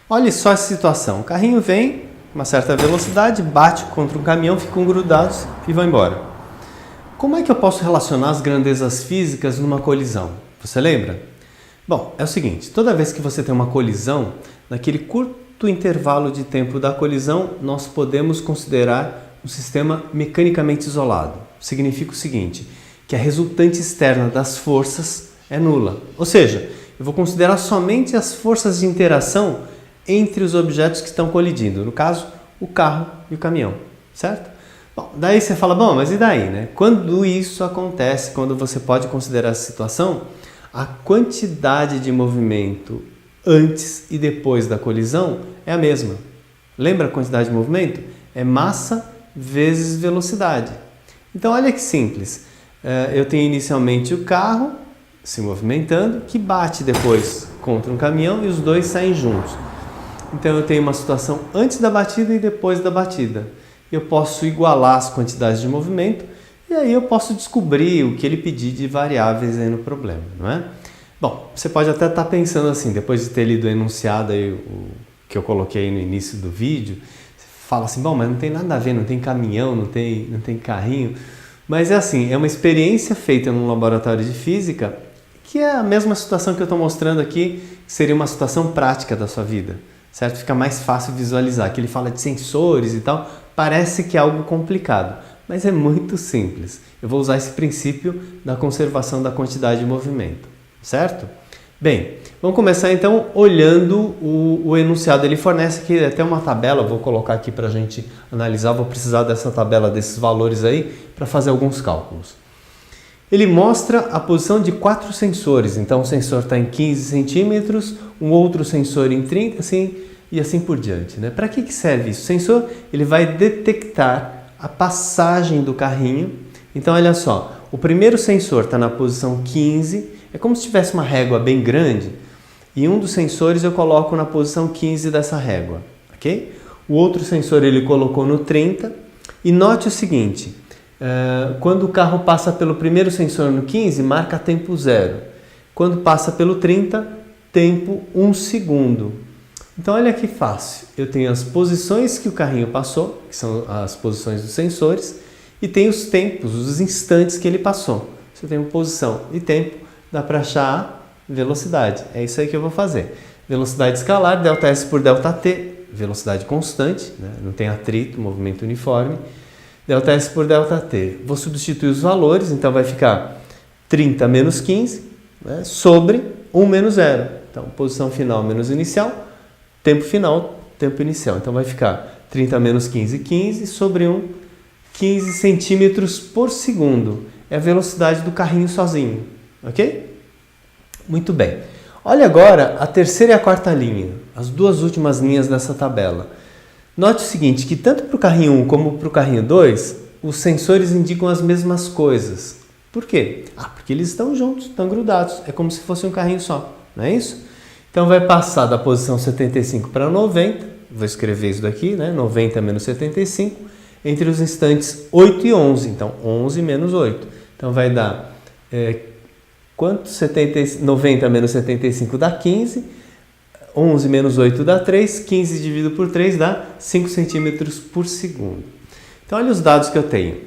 Olha só essa situação. O carrinho vem, uma certa velocidade, bate contra um caminhão, ficam grudados e vão embora. Como é que eu posso relacionar as grandezas físicas numa colisão? Você lembra? Bom, é o seguinte, toda vez que você tem uma colisão, naquele curto intervalo de tempo da colisão, nós podemos considerar um sistema mecanicamente isolado. Significa o seguinte, que a resultante externa das forças é nula. Ou seja, eu vou considerar somente as forças de interação entre os objetos que estão colidindo. No caso, o carro e o caminhão, certo? Bom, daí você fala, bom, mas e daí, né? Quando isso acontece, quando você pode considerar essa situação, a quantidade de movimento antes e depois da colisão é a mesma. Lembra a quantidade de movimento? É massa vezes velocidade. Então, olha que simples. Eu tenho inicialmente o carro se movimentando, que bate depois contra um caminhão e os dois saem juntos. Então, eu tenho uma situação antes da batida e depois da batida. Eu posso igualar as quantidades de movimento e aí eu posso descobrir o que ele pedir de variáveis aí no problema, não é? Bom, você pode até estar pensando assim, depois de ter lido o enunciado aí, o que eu coloquei no início do vídeo, você fala assim, bom, mas não tem nada a ver, não tem caminhão, não tem carrinho. Mas é assim, é uma experiência feita num laboratório de física que é a mesma situação que eu estou mostrando aqui, que seria uma situação prática da sua vida, certo? Fica mais fácil visualizar, que ele fala de sensores e tal, parece que é algo complicado, mas é muito simples. Eu vou usar esse princípio da conservação da quantidade de movimento, certo? Bem, vamos começar então olhando o enunciado. Ele fornece aqui até uma tabela, vou colocar aqui para a gente analisar, vou precisar dessa tabela, desses valores aí, para fazer alguns cálculos. Ele mostra a posição de 4 sensores, então o sensor está em 15 centímetros, um outro sensor em 30, assim, e assim por diante, né? Para que serve isso? O sensor ele vai detectar a passagem do carrinho. Então, olha só, o primeiro sensor está na posição 15, é como se tivesse uma régua bem grande, e um dos sensores eu coloco na posição 15 dessa régua, ok? O outro sensor ele colocou no 30, e note o seguinte, quando o carro passa pelo primeiro sensor no 15, marca tempo 0. Quando passa pelo 30, tempo 1 segundo. Então, olha que fácil. Eu tenho as posições que o carrinho passou, que são as posições dos sensores, e tenho os tempos, os instantes que ele passou. Se eu tenho posição e tempo, dá para achar a velocidade. É isso aí que eu vou fazer. Velocidade escalar, ΔS por ΔT, velocidade constante, né? Não tem atrito, movimento uniforme. ΔS por ΔT. Vou substituir os valores, então vai ficar 30 menos 15, né? Sobre 1 menos 0. Então, posição final menos inicial. Tempo final, tempo inicial. Então, vai ficar 30 menos 15, 15, sobre 1, 15 centímetros por segundo. É a velocidade do carrinho sozinho, ok? Muito bem. Olha agora a terceira e a quarta linha, as duas últimas linhas dessa tabela. Note o seguinte, que tanto para o carrinho 1 como para o carrinho 2, os sensores indicam as mesmas coisas. Por quê? Porque eles estão juntos, estão grudados. É como se fosse um carrinho só, não é isso? Então, vai passar da posição 75 para 90, vou escrever isso daqui, né? 90 menos 75, entre os instantes 8 e 11, então 11 menos 8. Então, vai dar, quanto? 90 menos 75 dá 15, 11 menos 8 dá 3, 15 dividido por 3 dá 5 centímetros por segundo. Então, olha os dados que eu tenho.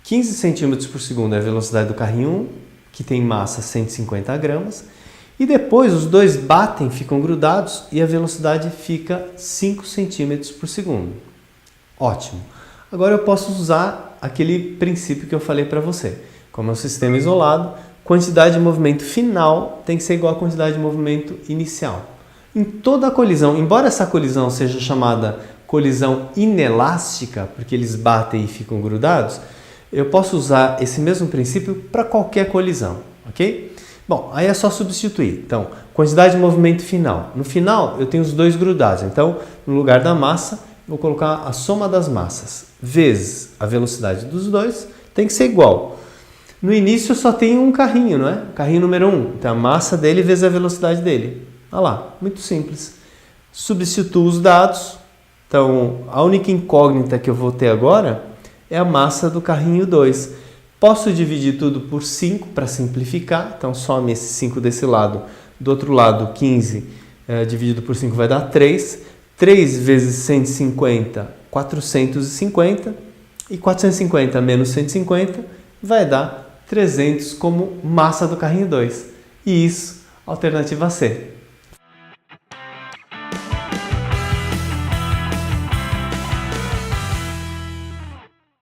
15 centímetros por segundo é a velocidade do carrinho 1, que tem massa 150 gramas, e depois os dois batem, ficam grudados e a velocidade fica 5 centímetros por segundo. Ótimo. Agora eu posso usar aquele princípio que eu falei para você. Como é um sistema isolado, quantidade de movimento final tem que ser igual à quantidade de movimento inicial. Em toda a colisão, embora essa colisão seja chamada colisão inelástica, porque eles batem e ficam grudados, eu posso usar esse mesmo princípio para qualquer colisão, ok? Bom, aí é só substituir. Então, quantidade de movimento final. No final, eu tenho os dois grudados. Então, no lugar da massa, vou colocar a soma das massas vezes a velocidade dos dois, tem que ser igual. No início, eu só tenho um carrinho, não é? Carrinho número 1. Então, a massa dele vezes a velocidade dele. Olha lá, muito simples. Substituo os dados. Então, a única incógnita que eu vou ter agora é a massa do carrinho 2. Posso dividir tudo por 5 para simplificar, então some esse 5 desse lado, do outro lado 15 dividido por 5 vai dar 3. 3 vezes 150, 450. E 450 menos 150 vai dar 300 como massa do carrinho 2. E isso, alternativa C.